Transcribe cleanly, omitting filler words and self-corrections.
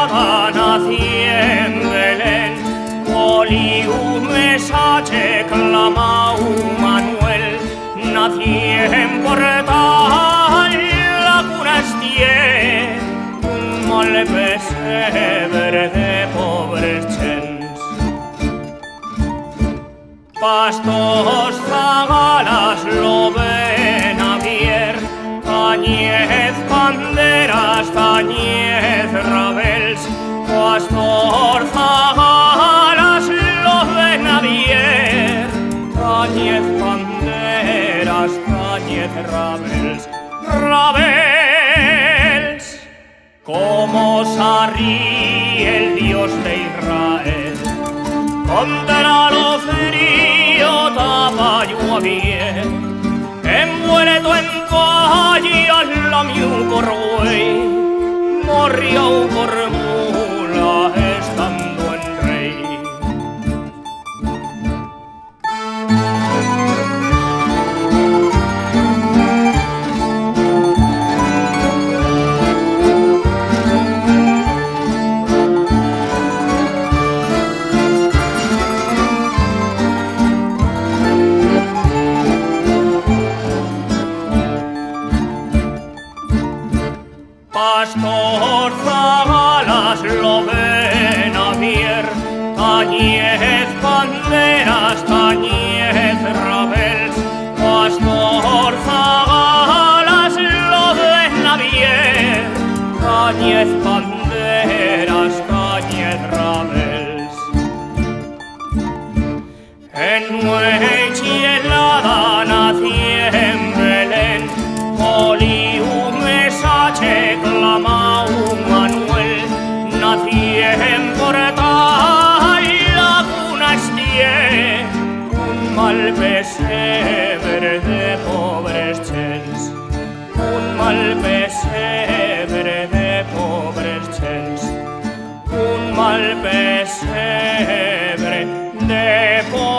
helada nací en Belén, oli un mensaje clamau Manuel, nací en Portal, la cuna estié, un mal pesebre de pobres gens. Pastos, zagalas, lo ven a ver, tañez, banderas, tañez, rabels, pastor, zagalas, lo ven a ver, tañez, banderas, tañez, rabels, rabels, como Sarri, el Dios de Israel, contra lo frío tapayo bien, envuelto en toallas la miu por güey, morrió por mula estando en rey. Pastor, zagalas, lo ven a ver, tañez, banderas, tañez, rabels, pastor, zagalas, lo ven a ver, tañez, banderas, tañez, rabels. En noche helada nací en Belén, oli un mensaje clamau Manuel, nací en Portal, la cuna estié, un mal pesebre de pobres gens, un mal pesebre de pobres gens, un mal pesebre de pobres gens.